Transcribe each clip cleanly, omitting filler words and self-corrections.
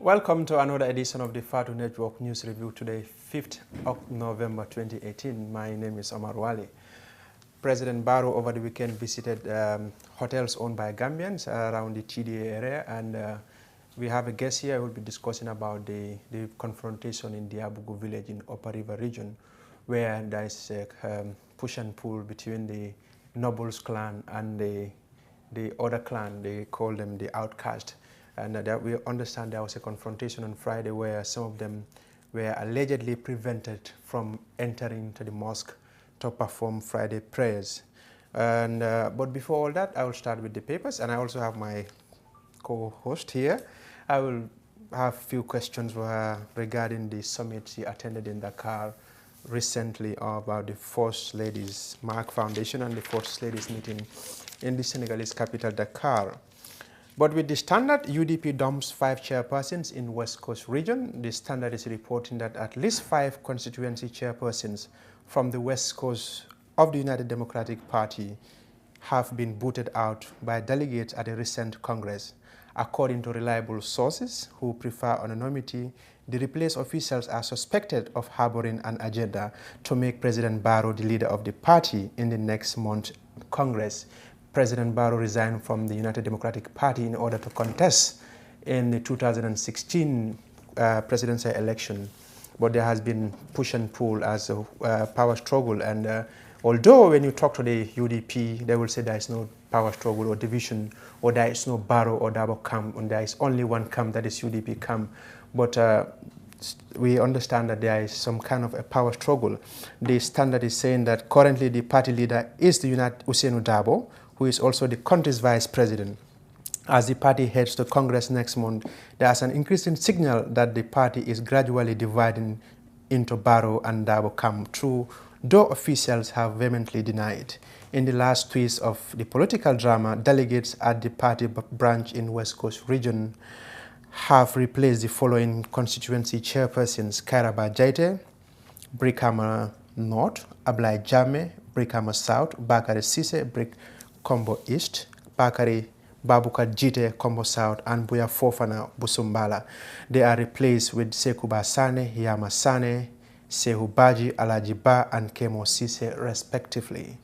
Welcome to another edition of the Fatu Network News Review today, 5th of November 2018. My name is Omar Wali. President Barrow over the weekend visited hotels owned by Gambians around the TDA area, and we have a guest here who will be discussing about the confrontation in Diabugu village in Upper River region, where there is a push and pull between the Nobles clan and the other clan. They call them the outcast. And that we understand there was a confrontation on Friday where some of them were allegedly prevented from entering to the mosque to perform Friday prayers. And but before all that, I will start with the papers, and I also have my co-host here. I will have a few questions regarding the summit she attended in Dakar recently about the First Ladies Mark Foundation and the First Ladies meeting in the Senegalese capital, Dakar. But with the Standard, UDP dumps 5 chairpersons in West Coast region. The Standard is reporting that at least 5 constituency chairpersons from the West Coast of the United Democratic Party have been booted out by delegates at a recent Congress. According to reliable sources who prefer anonymity, the replaced officials are suspected of harboring an agenda to make President Barrow the leader of the party in the next month's Congress. President Barrow resigned from the United Democratic Party in order to contest in the 2016 presidential election. But there has been push and pull as a power struggle. And although when you talk to the UDP, they will say there is no power struggle or division, or there is no Barrow or Dabo camp, and there is only one camp, that is UDP camp. But we understand that there is some kind of a power struggle. The Standard is saying that currently the party leader is the Ousainou Darboe, who is also the country's vice president. As the party heads to Congress next month, there is an increasing signal that the party is gradually dividing into Barrow and Darboe camp, though officials have vehemently denied. In the last twist of the political drama, delegates at the party branch in West Coast region have replaced the following constituency chairpersons: Kairaba Jaite, Brikama North, Ablai Jame, Brikama South, Bakari Sise, Kombo East, Bakari Babukar Jite, Kombo South, and Buya Fofana Busumbala. They are replaced with Sekuba Sane, Yama Sane, Sehu Baji, Alaji Ba, and Kemo Sise, respectively.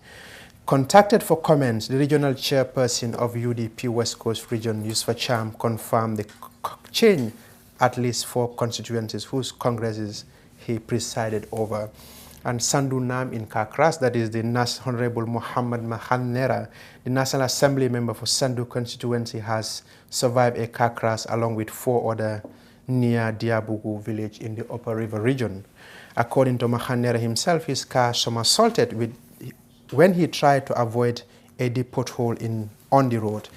Contacted for comments, the regional chairperson of UDP West Coast region, Yusuf Cham, confirmed the change at least 4 constituencies whose congresses he presided over. And Sandu Nam in Kakras, that is the Honorable Muhammad Mahanera, the National Assembly member for Sandu constituency, has survived a car crash along with 4 others near Diabugu village in the Upper River region. According to Mahanera himself, his car somersaulted when he tried to avoid a deep pothole on the road.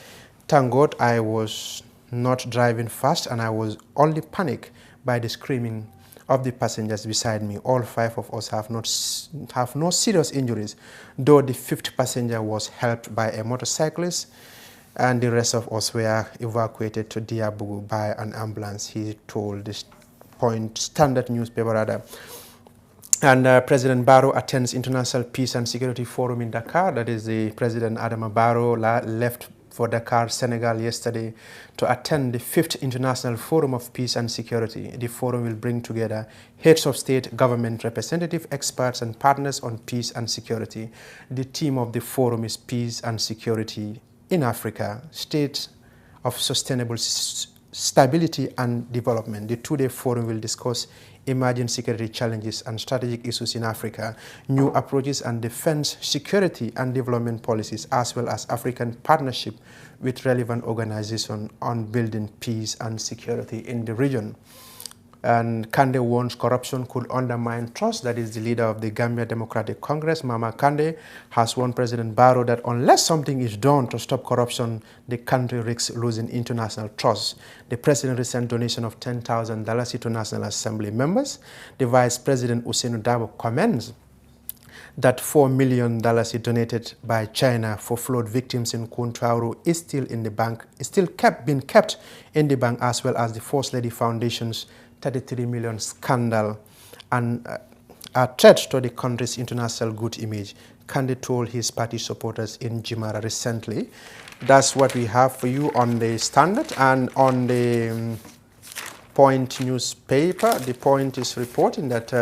Thank God I was not driving fast, and I was only panicked by the screaming of the passengers beside me. All 5 of us have no serious injuries, though the 5th passenger was helped by a motorcyclist, and the rest of us were evacuated to Diabugu by an ambulance, he told the Standard newspaper. And President Barrow attends International Peace and Security Forum in Dakar. That is, the President Adama Barrow left for Dakar, Senegal yesterday to attend the 5th International Forum of Peace and Security. The forum will bring together heads of state, government, representative, experts, and partners on peace and security. The theme of the forum is Peace and Security in Africa, State of Sustainable Stability and Development. The 2-day forum will discuss emerging security challenges and strategic issues in Africa, new approaches and defense, security and development policies, as well as African partnership with relevant organizations on building peace and security in the region. And Kande warns corruption could undermine trust. That is, the leader of the Gambia Democratic Congress, Mama Kande, has warned President Barrow that unless something is done to stop corruption, the country risks losing international trust. The president sent donation of $10,000 to National Assembly members. The Vice President Ousainou Darboe comments that $4 million donated by China for flood victims in Kuntauru is still in the bank, being kept in the bank, as well as the First Lady Foundation's $33 million scandal, and a threat to the country's international good image. Kande told his party supporters in Jimara recently. That's what we have for you on the Standard. And on the Point newspaper. The Point is reporting that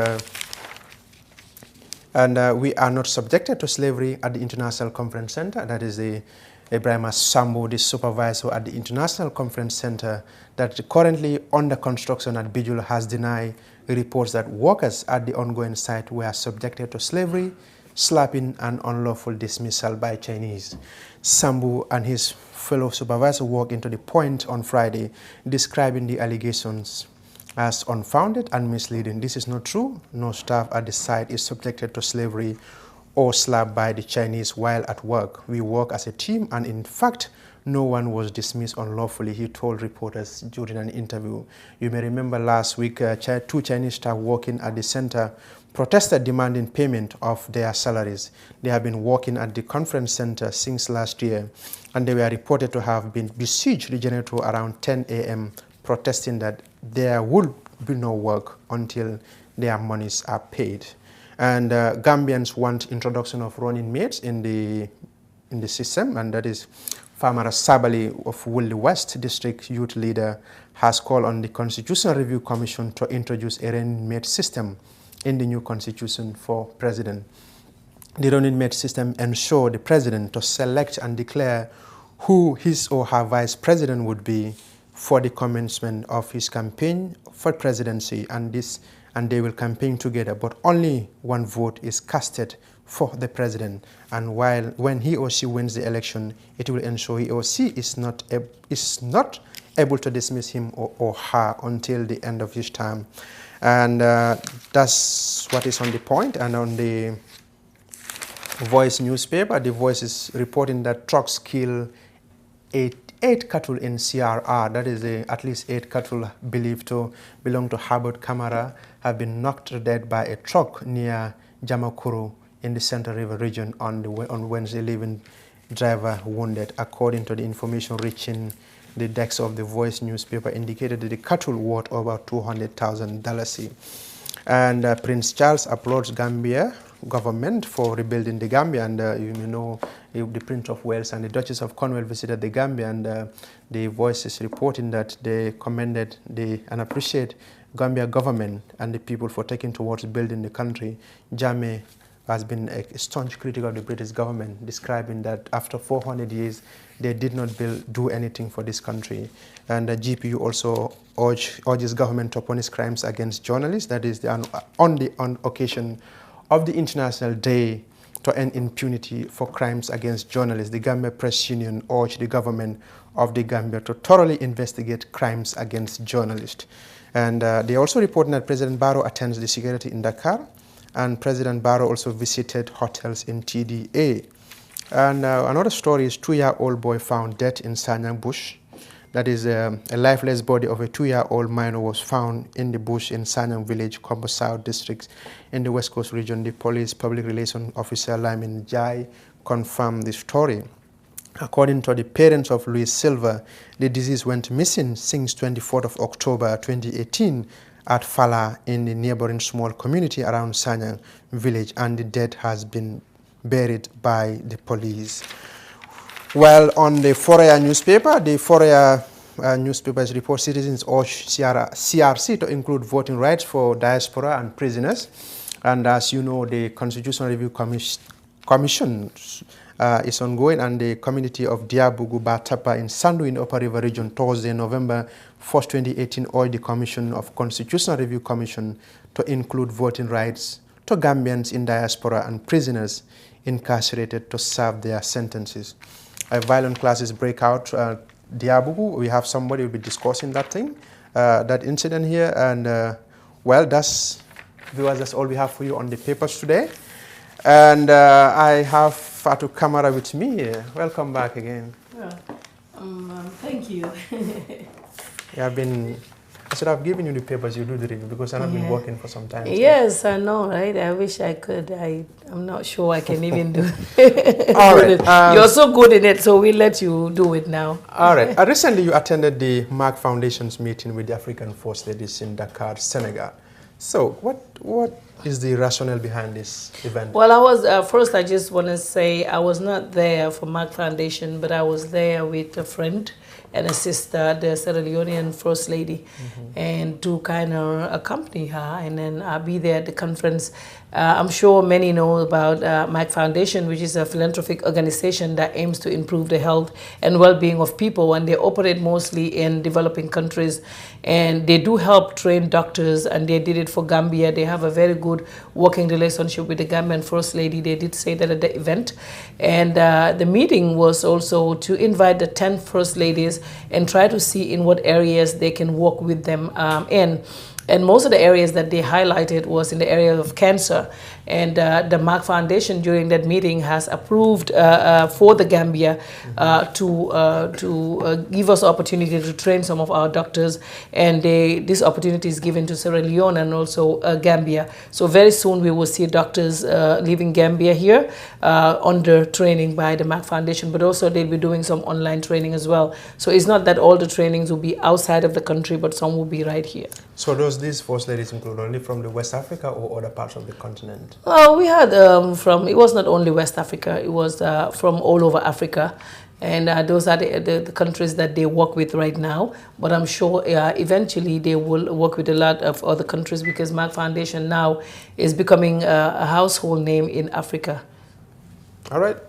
we are not subjected to slavery at the International Conference Center. That is the Ibrahima Sambu, the supervisor at the International Conference Center that currently under construction at Bijul, has denied reports that workers at the ongoing site were subjected to slavery, slapping, and unlawful dismissal by Chinese. Sambu and his fellow supervisor walked into the Point on Friday, describing the allegations as unfounded and misleading. This is not true. No staff at the site is subjected to slavery or slapped by the Chinese while at work. We work as a team, and in fact, no one was dismissed unlawfully, he told reporters during an interview. You may remember last week, 2 Chinese staff working at the center protested demanding payment of their salaries. They have been working at the conference center since last year, and they were reported to have been besieged the generator around 10 a.m. protesting that there will be no work until their monies are paid. And Gambians want introduction of running mates in the system, and that is Farmer Sabali of Woolly West District Youth Leader has called on the Constitutional Review Commission to introduce a running mate system in the new constitution for president. The running mate system ensures the president to select and declare who his or her vice president would be for the commencement of his campaign for presidency, and they will campaign together, but only one vote is casted for the president. And when he or she wins the election, it will ensure he or she is not able to dismiss him or her until the end of his term. And that's what is on the Point. And on the Voice newspaper, the Voice is reporting that trucks kill eight cattle in CRR. That is at least 8 cattle believed to belong to Herbert Kamara have been knocked dead by a truck near Jamakuru in the Central River region on Wednesday, leaving driver wounded. According to the information reaching the decks of the Voice newspaper, indicated that the cattle worth over $200,000. And Prince Charles applauds Gambia government for rebuilding the Gambia, and you know the Prince of Wales and the Duchess of Cornwall visited the Gambia, and the Voice is reporting that they commended and appreciate Gambia government and the people for taking towards building the country. Jammeh has been a staunch critic of the British government, describing that after 400 years, they did not do anything for this country. And the GPU also urges government to punish crimes against journalists. That is on occasion of the International Day to end impunity for crimes against journalists. The Gambia Press Union urged the government of the Gambia to thoroughly investigate crimes against journalists. And they also reported that President Barrow attends the security in Dakar, and President Barrow also visited hotels in TDA. And another story is 2-year-old boy found dead in Sanyang bush. That is a lifeless body of a 2-year-old minor was found in the bush in Sanyang village, Kombo South district in the West Coast region. The police public relations officer Lamin Jai confirmed the story. According to the parents of Luis Silva, the deceased went missing since 24th of October 2018 at Fala in the neighboring small community around Sanyang village, and the dead has been buried by the police. Well, on the Foria newspaper, the Foria newspapers report citizens urge CRC to include voting rights for diaspora and prisoners. And as you know, the Constitutional Review Commission is ongoing, and the community of Diabugu Batapa in Sandu in Upper River region Thursday, November 1st, 2018, urged the Commission of Constitutional Review Commission to include voting rights to Gambians in diaspora and prisoners incarcerated to serve their sentences. Violent clashes break out Diabugu. We have somebody who will be discussing that thing, that incident here, and well, that's all we have for you on the papers today. And I have Fatou Kamara with me. Welcome back again. Yeah. Thank you. I should have given you the papers, you do the review, because I've been working for some time. Yes, I know, right? I wish I could. I'm not sure I can even do it. All right. You're so good in it, so we'll let you do it now. All right. Recently, you attended the Mark Foundation's meeting with the African First Ladies in Dakar, Senegal. So what is the rationale behind this event? Well, I was, first I just want to say I was not there for Mark Foundation, but I was there with a friend. and assist the Sierra Leonean First Lady, and to kind of accompany her, and then be there at the conference. I'm sure many know about MAC Foundation, which is a philanthropic organization that aims to improve the health and well-being of people, and they operate mostly in developing countries, and they do help train doctors, and they did it for Gambia. They have a very good working relationship with the Gambian First Lady. They did say that at the event, and the meeting was also to invite the 10 First Ladies and try to see in what areas they can work with them in. And most of the areas that they highlighted was in the area of cancer. And the MAC Foundation during that meeting has approved for the Gambia to give us opportunity to train some of our doctors. And this opportunity is given to Sierra Leone and also Gambia. So very soon we will see doctors leaving Gambia here under training by the MAC Foundation, but also they'll be doing some online training as well. So it's not that all the trainings will be outside of the country, but some will be right here. So these First Ladies include only from the West Africa or other parts of the continent? We had it was not only West Africa, it was from all over Africa. And those are the countries that they work with right now. But I'm sure eventually they will work with a lot of other countries, because MAC Foundation now is becoming a household name in Africa. All right.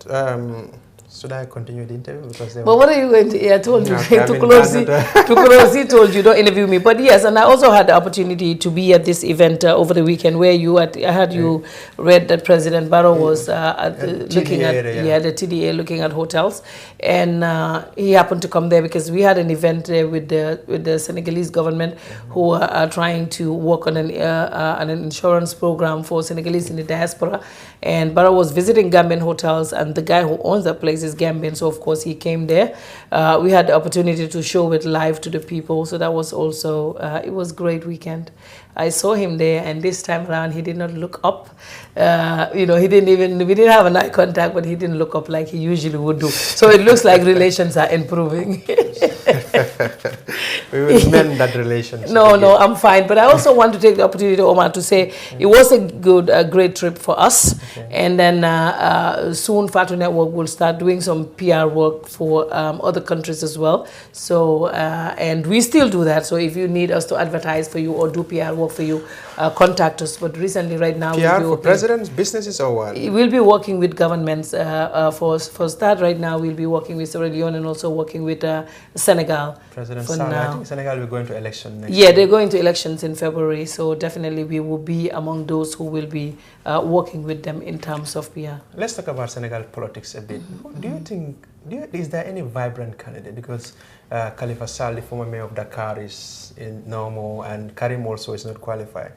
Should I continue the interview? But what are you going to? I told you. Tukurosi told you don't interview me. But yes, and I also had the opportunity to be at this event over the weekend where I had you read that President Barrow was looking at the TDA, looking at hotels, and he happened to come there because we had an event there with the Senegalese government who are trying to work on an insurance program for Senegalese in the diaspora, and Barrow was visiting Gambian hotels, and the guy who owns that place is Gambian, so of course he came there. We had the opportunity to show it live to the people, so that was also it was a great weekend. I saw him there, and this time around he did not look up. We didn't have an eye contact, but he didn't look up like he usually would do. So it looks like relations are improving. We will mend that relationship. No, I'm fine. But I also want to take the opportunity, Omar, to say it was a great trip for us. Okay. And then soon Fatu Network will start doing some PR work for other countries as well. So, and we still do that. So if you need us to advertise for you or do PR work for you, contact us. But recently, right now, PR for presidents, businesses, or what? We'll be working with governments. For start, right now, we'll be working with Sierra Leone and also working with Senegal. President Sall, I think Senegal will go into election next year. Yeah, they're going to elections in February. So definitely, we will be among those who will be working with them in terms of PR. Let's talk about Senegal politics a bit. Do you think, is there any vibrant candidate? Because Khalifa Sall, the former mayor of Dakar, is in no more, and Karim also is not qualified.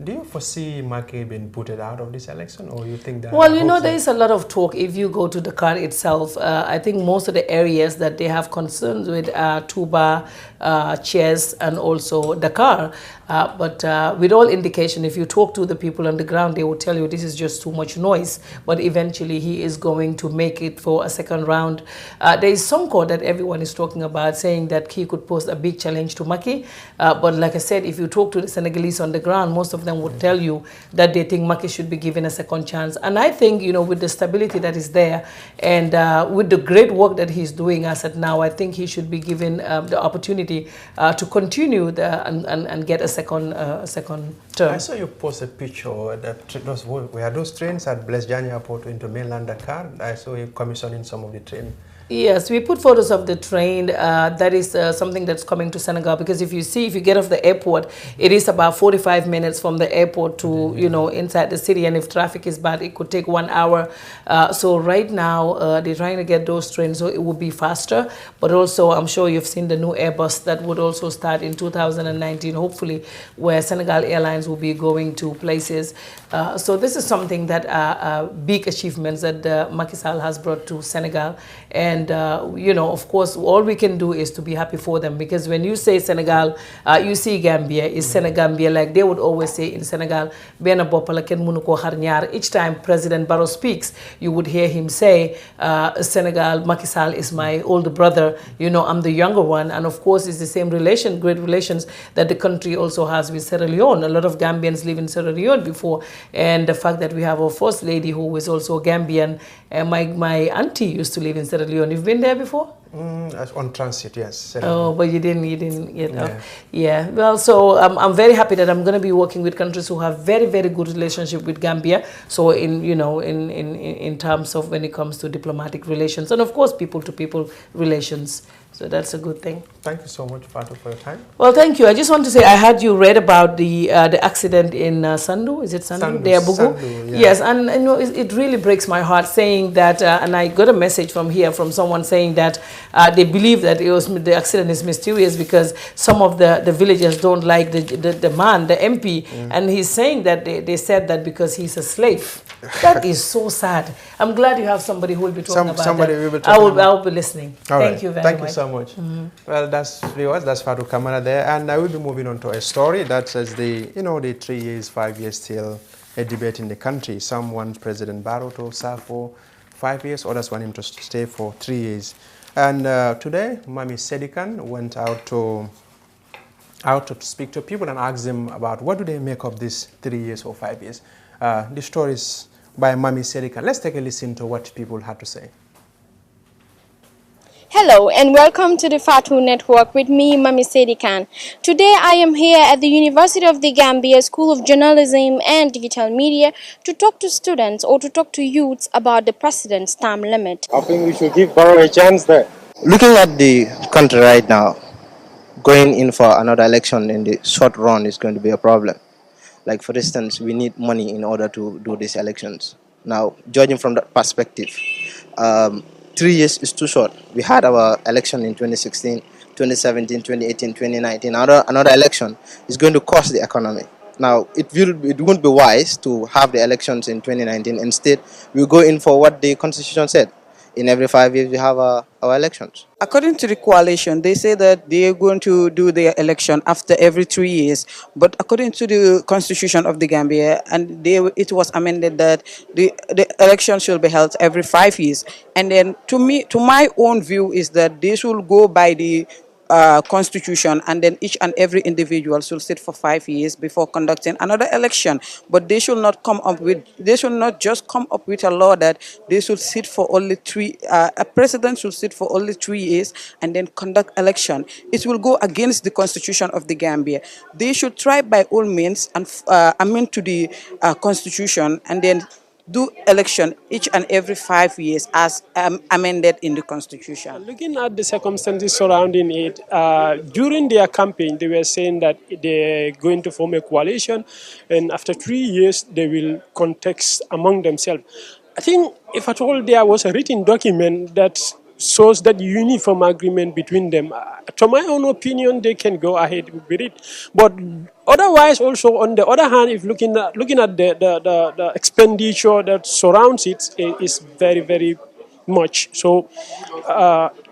Do you foresee Macky being booted out of this election, or you think that? Well, there is a lot of talk. If you go to Dakar itself, I think most of the areas that they have concerns with are Touba, Thiès, and also Dakar. But with all indication, if you talk to the people on the ground, they will tell you this is just too much noise. But eventually, he is going to make it for a second round. There is Sonko that everyone is talking about, saying that he could pose a big challenge to Macky. But like I said, if you talk to the Senegalese on the ground, most of them would tell you that they think Macky should be given a second chance. And I think, with the stability that is there and with the great work that he's doing as at now, I think he should be given the opportunity to continue and get a second term. I saw you post a picture that those trains at Blaise Diagne Airport into mainland Dakar. I saw you commissioning some of the trains. Yes, we put photos of the train. That is something that's coming to Senegal, because if you get off the airport, it is about 45 minutes from the airport to, inside the city. And if traffic is bad, it could take 1 hour. So right now, they're trying to get those trains so it will be faster. But also, I'm sure you've seen the new Airbus that would also start in 2019, hopefully, where Senegal Airlines will be going to places. So this is something that are big achievements that Macky Sall has brought to Senegal. And, of course, all we can do is to be happy for them, because when you say Senegal, you see Gambia, is Senegambia, like they would always say in Senegal, Bena Bopala ken munu ko har ñaar. Each time President Barrow speaks, you would hear him say, Senegal, Macky Sall is my older brother, I'm the younger one. And of course, it's the same great relations that the country also has with Sierra Leone. A lot of Gambians live in Sierra Leone before. And the fact that we have a First Lady who is also Gambian, my auntie used to live in Sierra Leone London. You've been there before? On transit, yes. Oh, but you didn't get Yeah. up. Yeah. Well, so I'm very happy that I'm going to be working with countries who have very, very good relationship with Gambia. So in terms of when it comes to diplomatic relations and of course people to people relations. So that's a good thing. Thank you so much, Fatou, for your time. Well, thank you. I just want to say I had you read about the accident in Sandu. Is it Sandu? Deabugu. Sandu, yeah. Yes, and you know it really breaks my heart saying that. And I got a message from here from someone saying that they believe that the accident is mysterious because some of the villagers don't like the man, the MP, and he's saying that they said that because he's a slave. That is so sad. I'm glad you have somebody who will be talking about somebody that. will be talking I will be listening. Thank you very much. Thank you so much. Well, that's Fatou Camara there, and I will be moving on to a story that says the 3 years, 5 years still a debate in the country. Some want President Barrow to serve for 5 years, others want him to stay for 3 years. And today, Mami Sedikan went out to speak to people and ask them about what do they make of this 3 years or 5 years. The story is by Mami Sedikan. Let's take a listen to what people had to say. Hello and welcome to the Fatou Network with me, Mami Sedikan. Today I am here at the University of the Gambia School of Journalism and Digital Media to talk to students or to talk to youths about the president's term limit. I think we should give Barrow a chance there. Looking at the country right now, going in for another election in the short run is going to be a problem. Like for instance, we need money in order to do these elections. Now, judging from that perspective, 3 years is too short. We had our election in 2016, 2017, 2018, 2019. Another election is going to cost the economy. Now, it won't be wise to have the elections in 2019. Instead, we go in for what the Constitution said. In every 5 years, we have our elections. According to the coalition, they say that they are going to do their election after every 3 years. But according to the Constitution of the Gambia, and it was amended that the election should be held every 5 years. And then, to my own view, is that they should go by the Constitution, and then each and every individual should sit for 5 years before conducting another election. But they should not just come up with a law that they should sit for only a president should sit for only 3 years and then conduct election. It will go against the Constitution of the Gambia. They should try by all means and amend to the Constitution and then do election each and every 5 years as amended in the Constitution. Looking at the circumstances surrounding it, during their campaign, they were saying that they're going to form a coalition, and after 3 years, they will contest among themselves. I think if at all there was a written document that shows that uniform agreement between them, to my own opinion, they can go ahead with it. But otherwise, also on the other hand, if looking at the expenditure that surrounds it is very, very much. So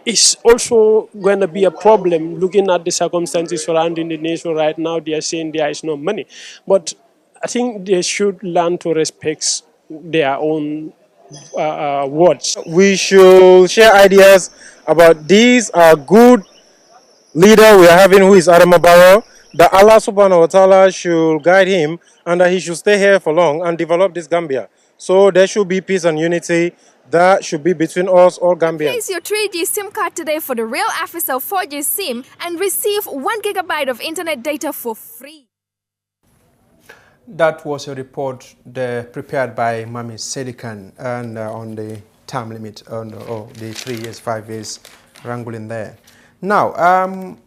it's also going to be a problem looking at the circumstances surrounding the nation right now. They are saying there is no money, but I think they should learn to respect their own words. We should share ideas about these good leader we are having, who is Adama Barrow, that Allah subhanahu wa ta'ala should guide him and that he should stay here for long and develop this Gambia. So there should be peace and unity that should be between us, all Gambians. Place your 3G SIM card today for the Real Africell 4G SIM and receive 1 GB of internet data for free. That was a report prepared by Mami Sedikan and on the term limit on the 3 years, 5 years wrangling there. Now,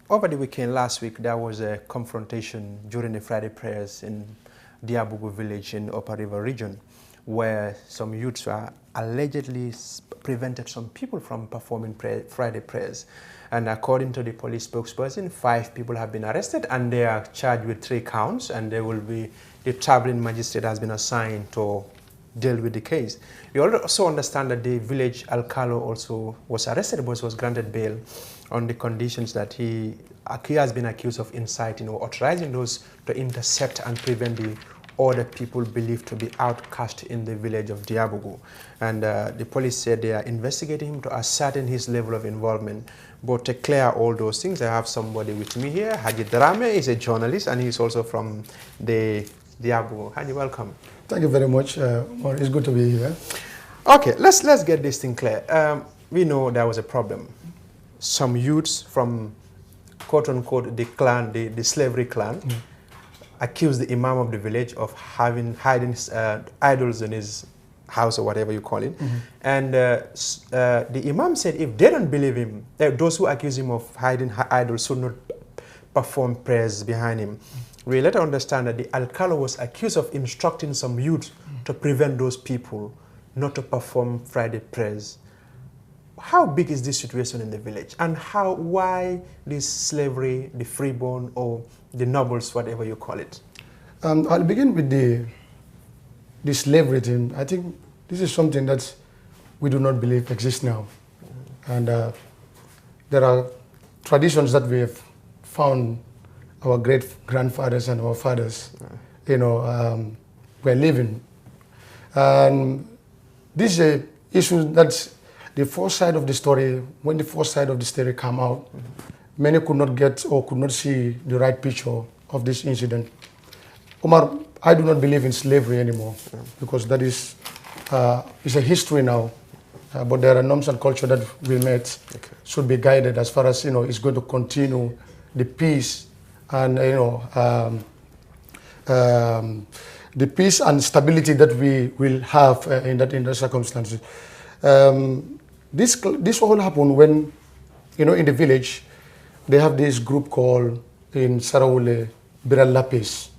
over the weekend last week, there was a confrontation during the Friday prayers in Diabugu village in Upper River region, where some youths were allegedly prevented some people from performing Friday prayers. And according to the police spokesperson, 5 people have been arrested and they are charged with 3 counts, and the traveling magistrate has been assigned to deal with the case. We also understand that the village Alcalo also was arrested but was granted bail on the conditions that he has been accused of inciting or authorizing those to intercept and prevent the other people believed to be outcast in the village of Diabugu. And the police said they are investigating him to ascertain his level of involvement. But to clear all those things, I have somebody with me here. Haji Drame is a journalist and he's also from the Diabugu. Haji, welcome. Thank you very much. It's good to be here. Okay, let's get this thing clear. we know there was a problem. Some youths from quote-unquote the clan, the slavery clan, accused the imam of the village of hiding idols in his house or whatever you call it. And the imam said if they don't believe him, those who accuse him of hiding idols should not perform prayers behind him. We later understand that the Alcalo was accused of instructing some youth to prevent those people not to perform Friday prayers. How big is this situation in the village? And why this slavery, the freeborn or the nobles, whatever you call it? I'll begin with the slavery thing. I think this is something that we do not believe exists now. And there are traditions that we have found our great-grandfathers and our fathers, were living. And this is an issue that's the first side of the story. When the first side of the story came out, many could not get or could not see the right picture of this incident. Omar, I do not believe in slavery anymore because that is it's a history now. But there are norms and culture that we met should be guided as far as it's going to continue the peace and the peace and stability that we will have in the circumstances. This all happened when in the village they have this group called in Sarawule Biral Lapis.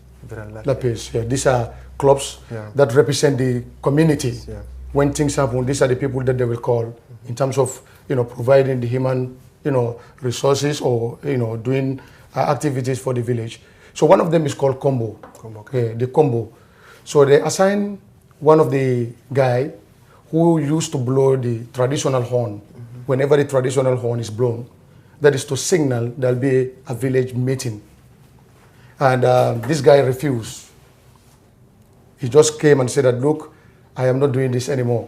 Lapis. Yeah. These are clubs that represent the community. Yeah. When things happen, these are the people that they will call in terms of providing the human resources or doing activities for the village. So one of them is called Combo. The Combo. So they assign one of the guy who used to blow the traditional horn. Whenever the traditional horn is blown, that is to signal there'll be a village meeting. And this guy refused. He just came and said that, look, I am not doing this anymore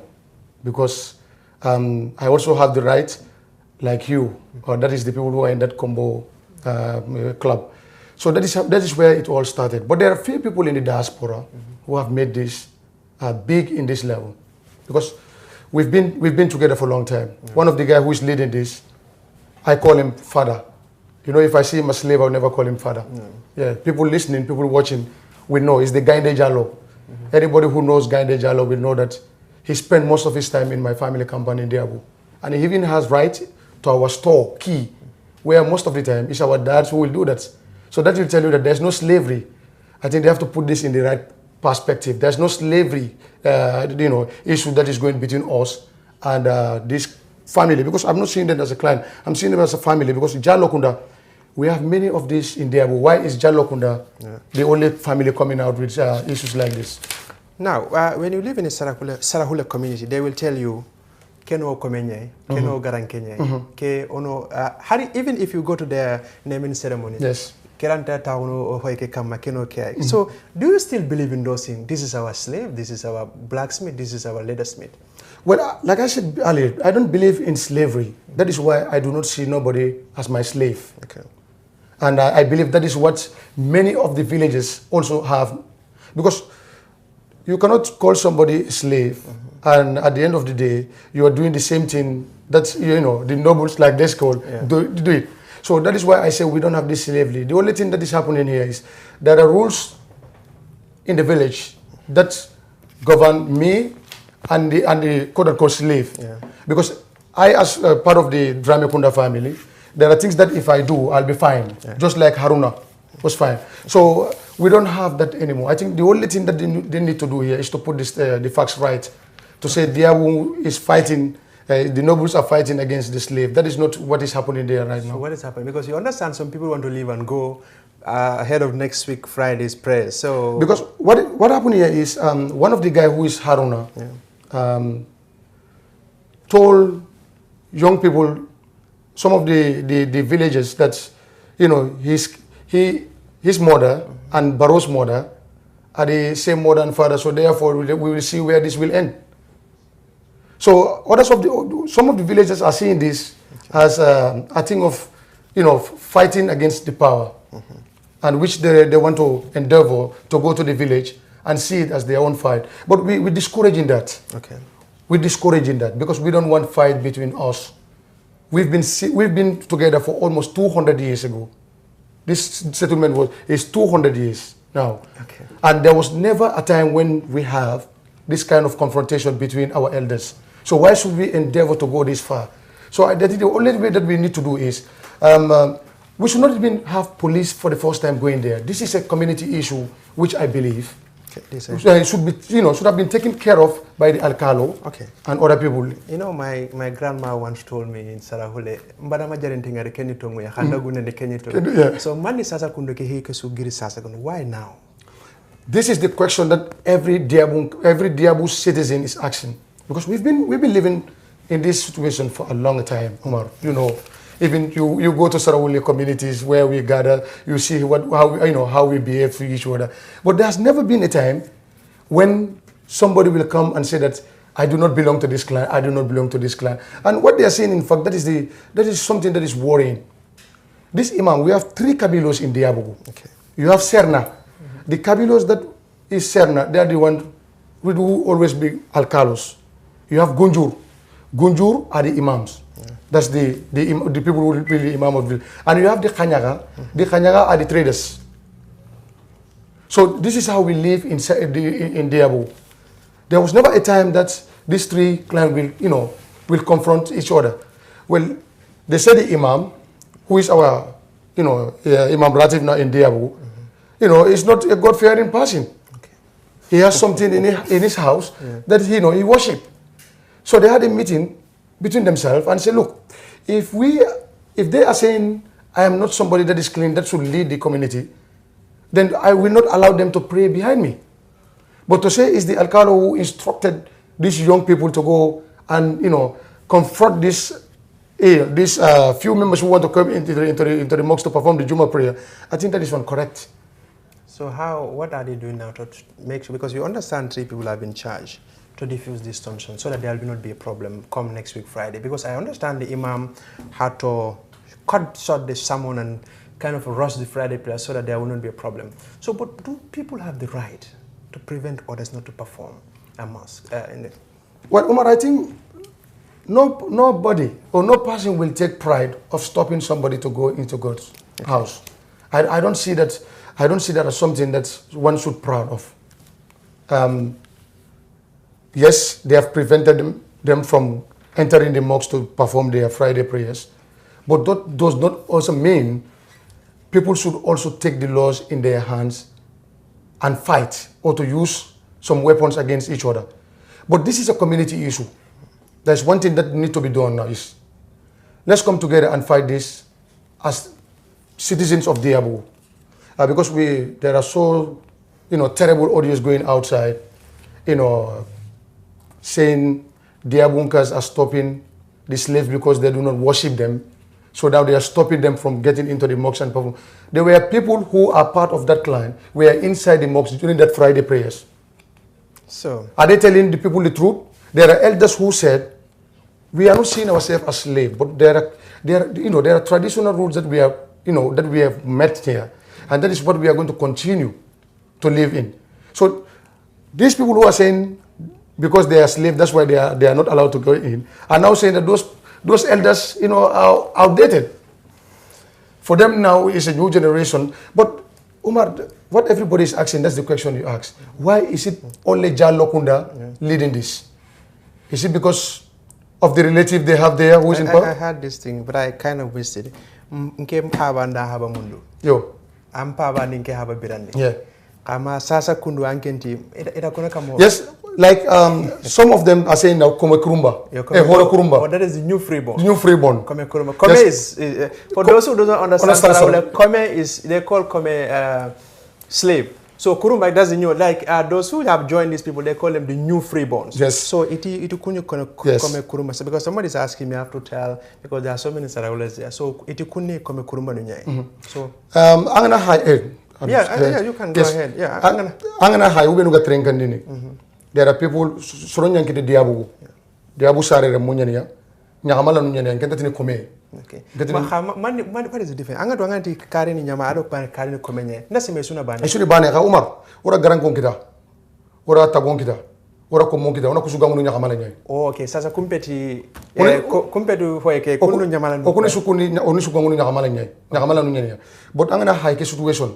because I also have the right, like you, or that is the people who are in that Combo club. So that is where it all started. But there are few people in the diaspora who have made this big in this level, because we've been together for a long time. One of the guys who is leading this, I call him father. If I see him a slave, I'll never call him father. Yeah, people listening, people watching, will know it's the Gainde Jallo. Anybody who knows Gainde Jallo will know that he spent most of his time in my family company in Diabu. And he even has right to our store key, where most of the time it's our dads who will do that. So that will tell you that there's no slavery. I think they have to put this in the right perspective. There's no slavery, issue that is going between us and this family, because I'm not seeing them as a client. I'm seeing them as a family, because Jalokunda, we have many of these in Diabu. Why is Jalokunda the only family coming out with issues like this? Now, when you live in a Sarahule community, they will tell you, Keno Komenye, Keno Garankenye, Ke ono. Even if you go to their naming ceremony, yes. So, do you still believe in those things? This is our slave, this is our blacksmith, this is our leathersmith. Well, like I said earlier, I don't believe in slavery. That is why I do not see nobody as my slave. Okay. And I believe that is what many of the villages also have. Because you cannot call somebody a slave, and at the end of the day, you are doing the same thing that, the nobles like this call do it. So that is why I say we don't have this slavery. The only thing that is happening here is there are rules in the village that govern me and the quote-unquote slave. Yeah. Because I, as part of the Dramekunda family, there are things that if I do, I'll be fine. Yeah. Just like Haruna was fine. So we don't have that anymore. I think the only thing that they need to do here is to put this, the facts right. To say Diabu is fighting, the nobles are fighting against the slave. That is not what is happening there right now. So what is happening? Because you understand some people want to leave and go ahead of next week Friday's prayer. So because what happened here is one of the guys who is Haruna told young people, some of the villagers, that his mother and Barrow's mother are the same mother and father. So therefore we will see where this will end. So some of the villagers are seeing this as a thing of, fighting against the power, and which they want to endeavor to go to the village and see it as their own fight. But we're discouraging that. Okay. we're discouraging that because we don't want fight between us. We've been together for almost 200 years ago. This settlement is 200 years now. Okay. And there was never a time when we have this kind of confrontation between our elders. So why should we endeavor to go this far? So I think the only way that we need to do is, we should not even have police for the first time going there. This is a community issue, which I believe should be, should have been taken care of by the alcalo and other people. You know, my grandma once told me in Sarahule, "Mbadama jarentinga de kenito nguya, handa gune de kenito." So mani sasa kundoke hike sugiri sasa kuno. Why now? This is the question that every Diabu citizen is asking, because we've been living in this situation for a long time, Omar. You know, even you go to Sarawuli communities where we gather, you see how we behave to each other. But there's never been a time when somebody will come and say that I do not belong to this clan, I do not belong to this clan. And what they are saying, in fact, that is something that is worrying. This Imam, we have 3 Kabilos in Diabu. Okay. You have Serna. The Kabilos that is Serna, they are the ones who will always be Alkalos. You have Gunjur. Gunjur are the Imams. That's the people who will be the Imam of the. And you have the Khanyaga. The Khanyaga are the traders. So this is how we live in Diabu. There was never a time that these 3 clans will confront each other. Well, they say the Imam, who is our, Imam Ratif now in Diabu, is not a God-fearing person. Okay. He has something in his house that he worship. So they had a meeting between themselves and said, look, if they are saying I am not somebody that is clean, that should lead the community, then I will not allow them to pray behind me. But to say it's the Alcalo who instructed these young people to go and confront these few members who want to come into the mosque to perform the Juma prayer, I think that is incorrect. So what are they doing now to make sure, because you understand 3 people have been charged to diffuse this tension so that there will not be a problem come next week Friday? Because I understand the Imam had to cut short the sermon and kind of rush the Friday prayer so that there will not be a problem. So, but do people have the right to prevent others not to perform a mosque? Well, Umar, I think nobody or no person will take pride of stopping somebody to go into God's house. I don't see that. I don't see that as something that one should be proud of. Yes, they have prevented them from entering the mosque to perform their Friday prayers, but that does not also mean people should also take the laws in their hands and fight or to use some weapons against each other. But this is a community issue. There's one thing that needs to be done now is, let's come together and fight this as citizens of Diabu. Because there are so, terrible audios going outside, saying Diabunkas are stopping the slaves because they do not worship them. So now they are stopping them from getting into the mosque and perform. There were people who are part of that clan, were inside the mosque during that Friday prayers. So are they telling the people the truth? There are elders who said, we are not seeing ourselves as slaves, but there are traditional rules that we have met here. And that is what we are going to continue to live in. So these people who are saying because they are slaves, that's why they are not allowed to go in, are now saying that those elders are outdated. For them now is a new generation. But Umar, what everybody is asking, that's the question you ask. Why is it only Jan Lokunda leading this? Is it because of the relative they have there who is in power? I heard this thing, but I kind of missed it. Yo. Yeah. Yes, like some of them are saying now Kome Kurumba. Hora Kurumba. Oh, that is the new freeborn. New freeborn. Kome Kurumba. Kome is for those who don't understand, Kome is, they call Kome slave. So Kurumba, that's the new, like those who have joined these people, they call them the new freeborns. Yes. So it kunyu Kome Kurumba. So because somebody is asking me, I have to tell, because there are so many Sarawulas there. So it kunyu Kome Kurumba nunyai. So I'm gonna hide. Yeah, you can go ahead. Yeah, I'm gonna hide. We're gonna train kandini. There are people surrounding the Diabu. Diabu sare remunyania. Nyamala nunyania. Kenta tini Kome. Okay. What is the difference? Anga tuanga ti kari ni nyama ado kari ni Kome nye. Nasi mesuna bani. Esuri bani ka Umar. Ora garang kong kita. Ora tabong kita. ora ko monkita ona kusuga ngunu nyakamala nyai. Oh, okay, sasa kumpeti kumpetu hoeke kunu nyamala ndu. Okuni sukuni oni suga ngunu nyakamala nyai. Nyakamala nu nyai. But angana haike situation.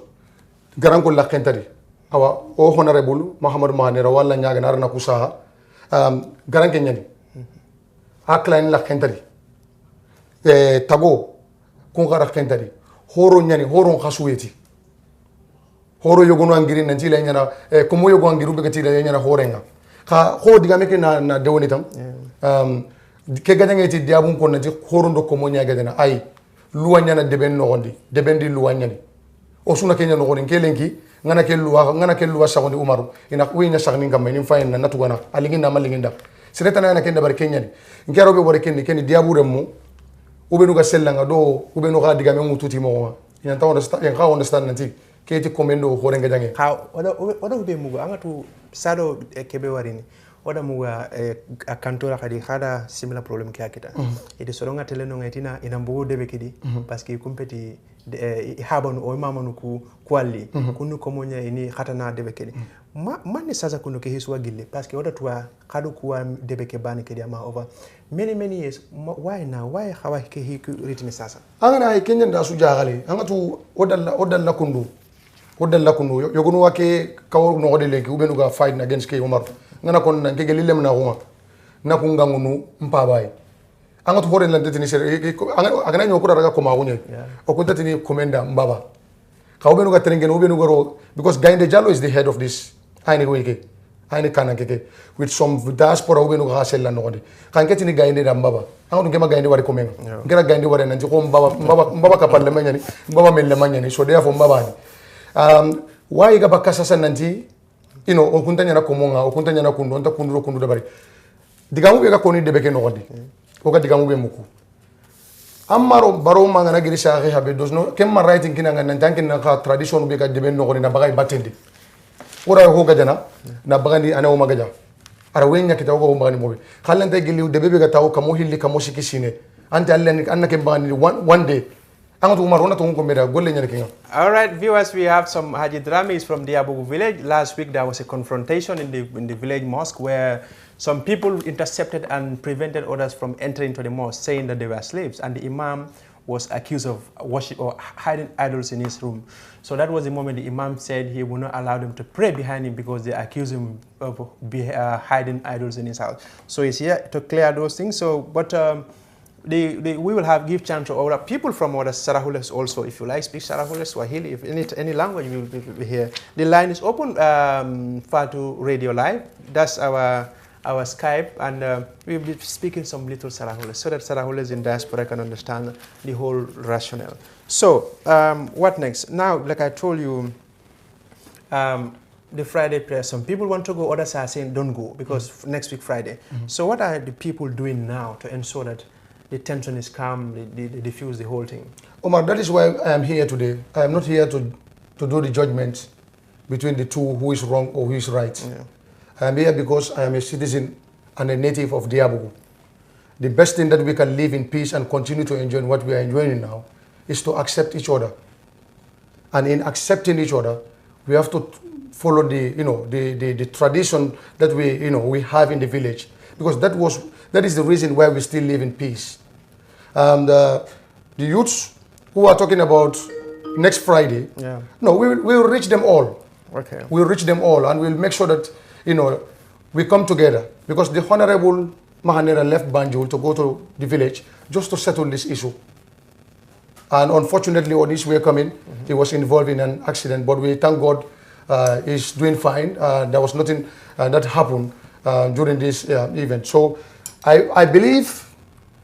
Garanko la kentari. Awa o honorable Muhammad Mahanera wala nyaga narana kusaha. Garanke nyani. Aklan la kentari. Tago kungara kentari. Horo nyani horo khasueti. Horo yogono angiri nanti la nyana komo yogo angiru be kati la nyana horenga. Ka ho diga meke na dewoni tam. Ke gadanga ti diabun ko nanti horo ndo komo nyaga dana ay luwa nyana deben no gondi. Deben di luwa nyani. Osuna kenya no gondi kelenki ngana ke luwa sagondi umaru ina winya sagni ngam ni fayin na natugana alinginda malinginda. Sireta na kenda bar kenya ni. Ngero be bore kenni diabu remu ubenu ga sellanga do ubenu ga diga me mututi mo ina ta understand nanti keti komendo horenga jange ka oda ube mugo angatu sado kebe warini oda muga a kantora kadi khada similar problem ke akita ite soronga teleno ngetina ina mbugo debe kidi parce que kumpeti habanu o mamanu ku kwali kunu komonya ini khatana debe kidi mani sasa kunu ke hiswa gille parce que oda tuwa kadu kuwa debe ke bani kidi ama over many years why now why hawa ke ritini sasa angana ay kenya nda su jaxale angatu odalla kundu yogonu wake kawo no godele ki ubenu ga fight against ke Omar ngana kon na ke lilem na huma na ku ngangunu mpabay angatu hore lan tetini sere agana nyokura raga ko magunye o ko tetini komenda mbaba ka ubenu ga trengen ubenu goro because Gainde Jallow is the head of this aini weke aini kana keke with some diaspora ubenu ga sella no godi kan ketini Gainde da mbaba angatu ngema Gainde wari komen ngera Gainde wari nanti ko mbaba ka parlement nyani mbaba mel manyani so therefore mbaba ni why ga bakasa sasa nanti okuntanya na komonga okuntanya na kundu onta kundu dabari digamu be ga koni debe ke no godi o ga digamu be muku amaro baro manga na girisa ga habe dosno kemma writing kinanga nan tankin na ka tradition be ga debe no godi na bagay batende ora ho ga jana na bagandi ana o magaja ara wenya kita o bagani mobe khalante gili debe be ga taw kamo hilli kamo sikisine ante allen annake bagani one day. All right, viewers, we have some Haji Dramis from Diabugu village. Last week there was a confrontation in the village mosque where some people intercepted and prevented others from entering into the mosque, saying that they were slaves, and the imam was accused of worship or hiding idols in his room. So that was the moment the imam said he would not allow them to pray behind him because they accused him of hiding idols in his house. So he's here to clear those things. So, but we will give chance to other people from other Sarahules also. If you like, speak Sarahules, Swahili, if any language, you will be here. The line is open, Fatu Radio Live. That's our Skype, and we'll be speaking some little Sarahules so that Sarahules in diaspora can understand the whole rationale. So, what next? Now, like I told you, the Friday prayer, some people want to go, others are saying don't go because next week Friday. So what are the people doing now to ensure that the tension is calm, they diffuse the whole thing? Omar, that is why I am here today. I am not here to do the judgment between the two, who is wrong or who is right. Yeah. I am here because I am a citizen and a native of Diabugu. The best thing that we can live in peace and continue to enjoy what we are enjoying now is to accept each other. And in accepting each other, we have to follow the tradition that we have in the village, because that is the reason why we still live in peace. The youths who are talking about next Friday, no, we will reach them all. Okay. We will reach them all, and we'll make sure that we come together, because the Honorable Mahanera left Banjul to go to the village just to settle this issue. And unfortunately, on his way coming, he was involved in an accident, but we thank God he's doing fine. There was nothing that happened during this event. So I believe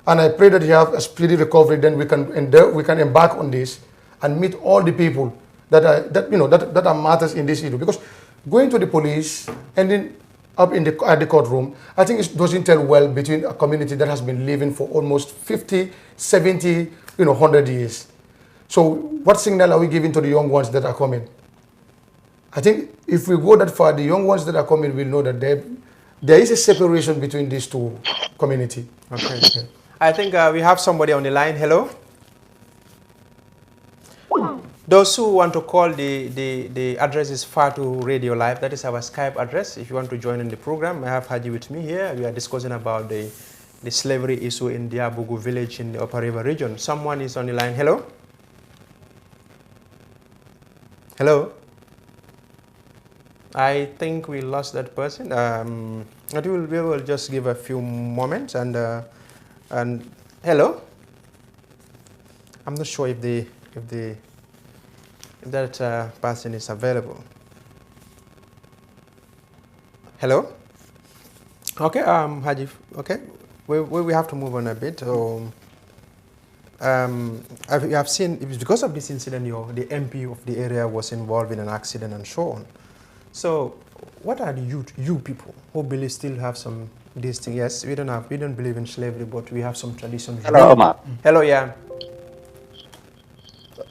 and I pray that he have a speedy recovery. Then we can embark on this and meet all the people that are matters in this issue. Because going to the police, ending up at the courtroom, I think it doesn't tell well between a community that has been living for almost 50, 70, 100 years. So what signal are we giving to the young ones that are coming? I think if we go that far, the young ones that are coming will know that there is a separation between these two communities. Okay. I think we have somebody on the line. Hello? Those who want to call, the address is Fatu Radio Live. That is our Skype address. If you want to join in the program, I have Haji with me here. We are discussing about the slavery issue in Diabugu village in the Upper River region. Someone is on the line. Hello? Hello? I think we lost that person. We will just give a few moments and hello? I'm not sure if that person is available. Hello? Okay, Haji, okay. We have to move on a bit. You have seen, it was because of this incident, the MP of the area was involved in an accident and so on. So, what are the you people who believe still have some these things? Yes, we don't believe in slavery, but we have some traditions. Hello, Omar. Hello, yeah.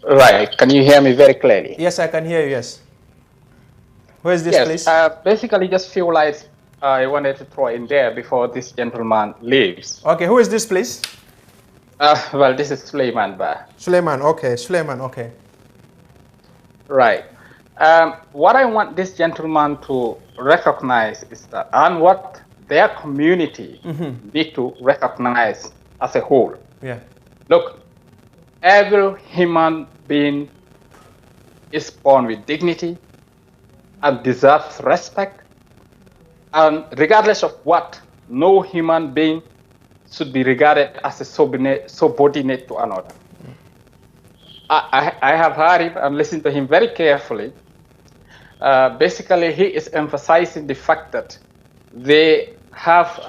Right. Can you hear me very clearly? Yes, I can hear you. Yes. Where is this place? Basically, just few lights I wanted to throw in there before this gentleman leaves. Okay. Who is this, please? Well, this is Suleiman Ba. Suleiman. Okay. Suleiman. Okay. Right. What I want this gentleman to recognize is that, and what their community need to recognize as a whole. Yeah. Look, every human being is born with dignity and deserves respect. And regardless of what, no human being should be regarded as a subordinate to another. I have heard him and listened to him very carefully. Basically, he is emphasizing the fact that they have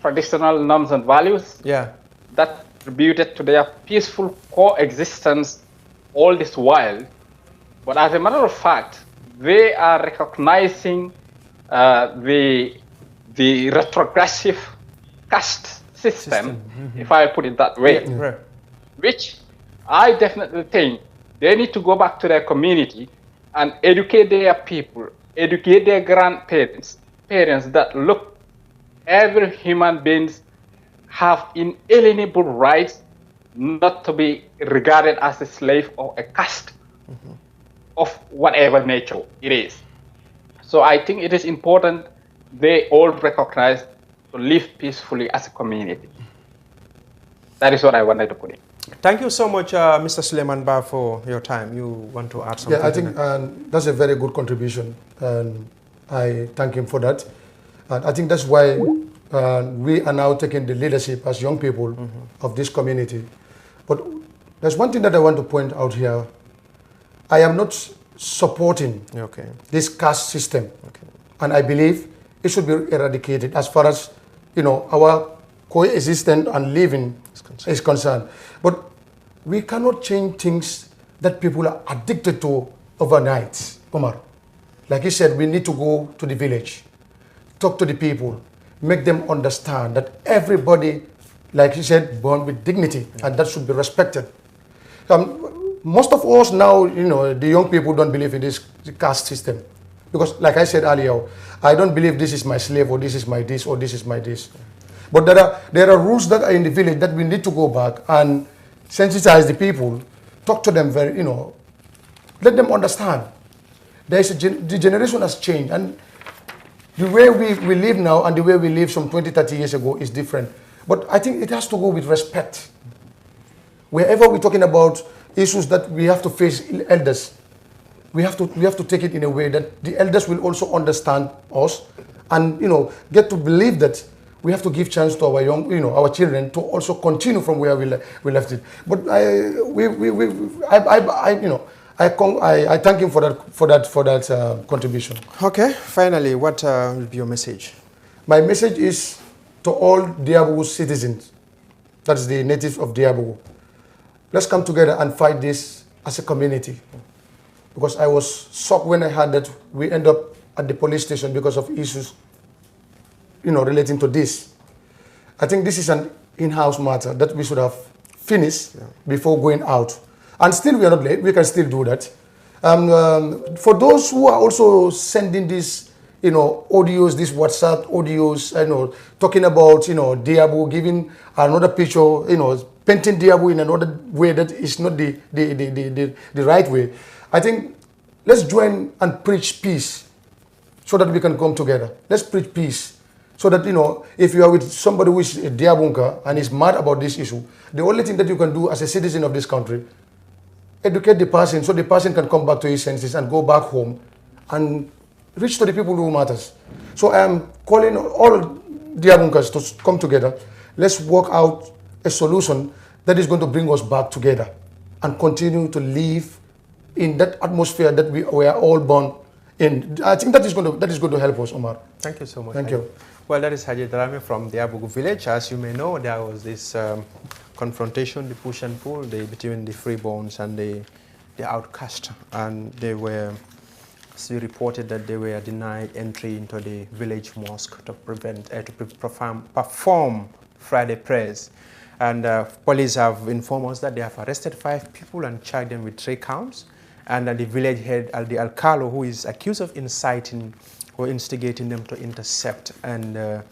traditional norms and values that contributed to their peaceful coexistence all this while. But as a matter of fact, they are recognizing the retrogressive caste system, if I put it that way, which I definitely think they need to go back to their community and educate their people, educate their grandparents, parents that look, every human beings have inalienable rights not to be regarded as a slave or a caste of whatever nature it is. So I think it is important they all recognize to live peacefully as a community. That is what I wanted to put in. Thank you so much, Mr. Suleiman Ba, for your time. You want to add something? Yeah, I think that's a very good contribution, and I thank him for that. And I think that's why we are now taking the leadership as young people of this community. But there's one thing that I want to point out here. I am not supporting this caste system, and I believe it should be eradicated as far as our coexistence and living is concerned. But we cannot change things that people are addicted to overnight, Omar. Like you said, we need to go to the village, talk to the people, make them understand that everybody, like you said, born with dignity, and that should be respected. Most of us now, the young people don't believe in this caste system. Because, like I said earlier, I don't believe this is my slave, or this is my this, or this is my this. But there are rules that are in the village that we need to go back and sensitize the people, talk to them very, let them understand. The generation has changed, and the way we live now and the way we lived some 20, 30 years ago is different. But I think it has to go with respect. Wherever we're talking about issues that we have to face elders, we have to take it in a way that the elders will also understand us, and get to believe that we have to give chance to our young, our children to also continue from where we left it. But I thank him for that contribution. Okay. Finally, what will be your message? My message is to all Diabugu citizens, that is the natives of Diabugu. Let's come together and fight this as a community. Because I was shocked when I heard that we end up at the police station because of issues, relating to this. I think this is an in-house matter that we should have finished before going out. And still we are not late, we can still do that. For those who are also sending these, audios, these WhatsApp audios, talking about, Diabugu, giving another picture, painting Diabo in another way that is not the right way. I think let's join and preach peace so that we can come together. Let's preach peace so that, if you are with somebody who is a Diabunka and is mad about this issue, the only thing that you can do as a citizen of this country, educate the person so the person can come back to his senses and go back home and reach to the people who matters. So I am calling all Diabunkas to come together. Let's work out a solution that is going to bring us back together and continue to live in that atmosphere that we are all born in. I think that is going to help us, Omar. Thank you so much. Thank you. Well, that is Haji Drame from the Abugu village. As you may know, there was this confrontation, the push and pull between the freeborns and the outcast, and they were reported that they were denied entry into the village mosque to perform Friday prayers. And police have informed us that they have arrested 5 people and charged them with 3 counts. And the village head, the Alcalo, who is accused of inciting or instigating them to intercept and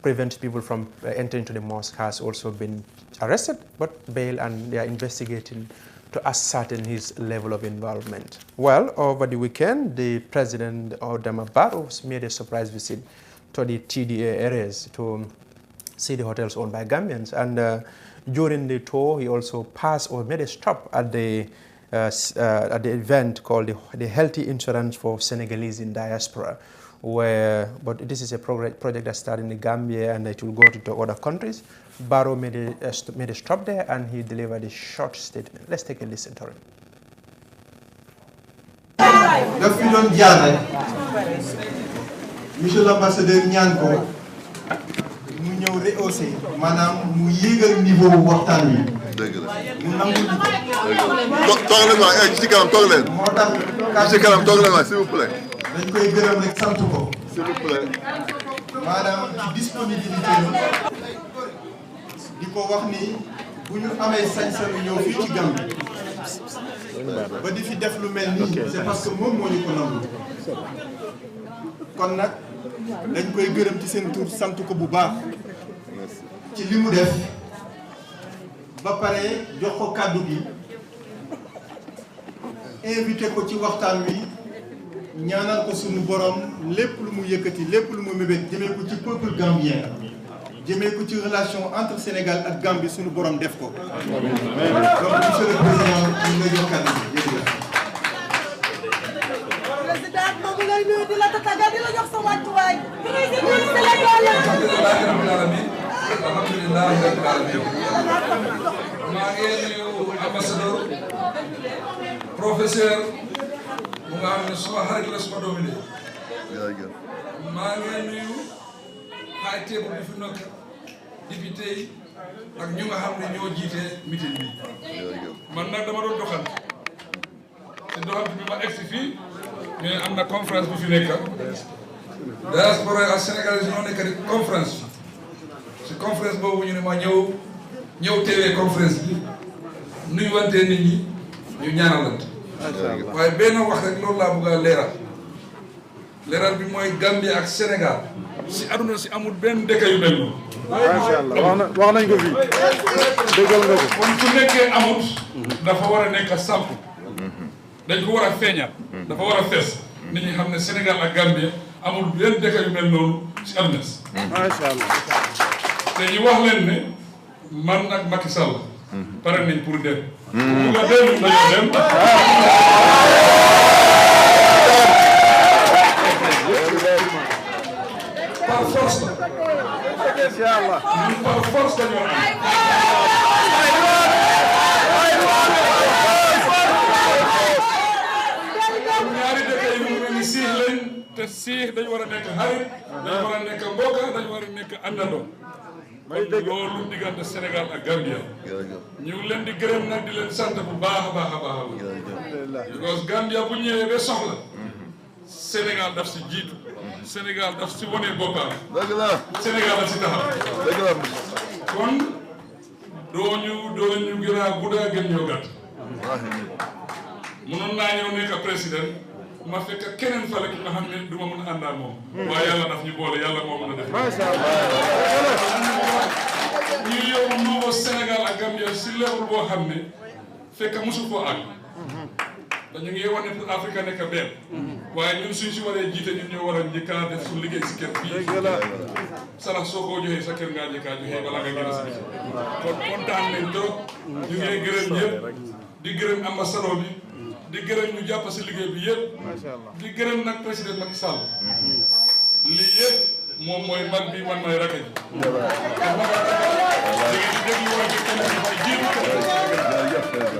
prevent people from entering to the mosque, has also been arrested, but bail, and they are investigating to ascertain his level of involvement. Well, over the weekend, the President Adama Barrow made a surprise visit to the TDA areas to see the hotels owned by Gambians. And during the tour, he also passed or made a stop at the event called the Healthy Insurance for Senegalese in Diaspora, but this is a project that started in the Gambia and it will go to other countries. Barrow made a stop there and he delivered a short statement. Let's take a listen to him. Monsieur l'ambassadeur ñaan ko mu ñëw rehausser maanaam mu yéegal niveau waxtaan wi. Dëgg la. mu nangul toog leen waay ci kanam toog leen. moo tax ci kanam toog leen waay s'il vous plaît. dañ koy gërëm rek sant ko. S'il vous plaît. maanaam ci disponibilité di ko wax ni bu ñu amee sañ-sañu ñëw fii ci Gambie ba di fi def lu mel nii c'est parce que moom moo ñu ko nangu. kon nag dañ koy gërëm ci seen tur sant ko bu baax ci li mu def ba pare jox ko kàddu gi invité ko ci waxtaan wi ñaanal ko sunu borom lépp lu mu yëkkati lépp lu mu mébét jëmee ko ci peuple gambien jëmee ko ci relation entre Sénégal ak Gambie sunu borom def ko. donc monsieur le président ñu ngi lay jox kàddu gi jërëjëf. di la tatagal di la jox sa wàccuwaay. alhamdulilah rabbil alamin. maa ngi nuyu ambassadeur professeur mu nga xam ne suma xarit la suma doomi de. maa ngi nuyu high table bi fi nekk député yi ak ñu nga xam ne ñoo jiite meeting bi. man nag dama doon doxal te doxal bi ma egsi fii. mais am na conférence bu fi nekk diaspora ak Sénégalais ñoo nekk di conférence si conférence boobu ñu ne ma ñëw teewee conférence bi nuyuwante nit ñi ñu ñaanalante. waaye benn wax rek loolu laa bëgg a leeral bi mooy Gambie ak Sénégal si aduna si amul benn dëkk yu mel noonu. macha allah wax nañ ko fi déggal nga ko. kon su nekkee amut dafa war a nekk samp dañ ko war a feeñal dafa war a fees nit ñi xam ne Sénégal ak Gambie amul benn dëkk yu mel noonu si àdduna si. macha allah. te ñu wax leen ne man ak Macky Sall pare nañ pour dem. bu nga dem dañoo dem. par force la. incha allah ñun par force dañoo am. te siix dañu war a nekk xarit dañu war a nekk mbokk dañu war a nekk àndandoo kon loolu diggante Sénégal ak Gambia ñu ngi leen di gërëm nag di leen sant bu baax a baax a baax because Gambia bu ñëwee ba soxla Sénégal daf si jiitu Sénégal daf si wane boppam Sénégal daf si taxaw kon doo ñu gën a gudda gën ñoo gàtt mënoon naa ñëw nekk président ma fekk keneen fale ki nga xam ne du ma mën a ànd ak moom. waaye yàlla daf ñu boole yàlla moo mën a def. macha allah. ñu yow nouveau Sénégal ak Gambia si level boo xam ne fekk mosu koo àgg dañu ngi wane pour Afrique nekk benn waaye ñun suñ si waree jiite ñun ñoo war a njëkk a def suñu liggéey si kër fii sarax soo ko joxee sa kër ngaa njëkk a joxee balaa nga génn si biti kon kontaan nañ trop ñu ngi gërëm ñëpp di gërëm ambassadeur bi di gërëm ñu jàpp si liggéey bi yëpp di gërëm nag président Macky Sall lii yëpp moom mooy mag bi man may rakk ji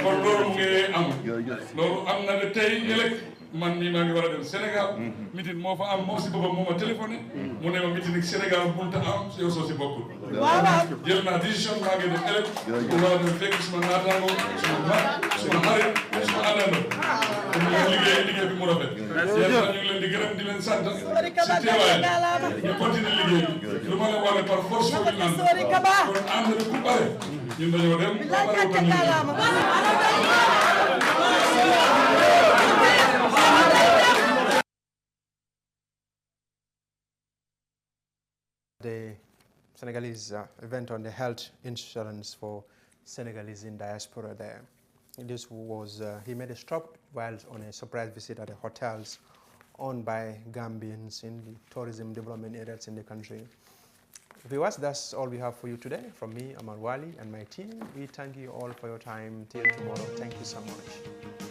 kon loolu mu ngi am loolu am na ne tey ëllëg man mii maa ngi war a dem Sénégal meeting moo fa am moom si boppam moo ma téléphoné mu ne ma meeting Sénégal bunta am yow soo si bokkul jël naa décision maa ngi dem ëllëg pour war a dem fekk suma naataango suma mag suma xarit suma àndandoo pour ñu liggéey bi mu rafet yéen ñu ngi leen di gërëm di leen sant si teewaay ñu continuer liggéey bi lu ma leen wax par force foofu ñu ànd kon ànd bi ku pare ñun dañoo dem The Senegalese event on the health insurance for Senegalese in diaspora there. This was, he made a stop while on a surprise visit at the hotels owned by Gambians in the tourism development areas in the country. Viewers, that's all we have for you today. From me, Amar Wali, and my team, we thank you all for your time. Till tomorrow, thank you so much.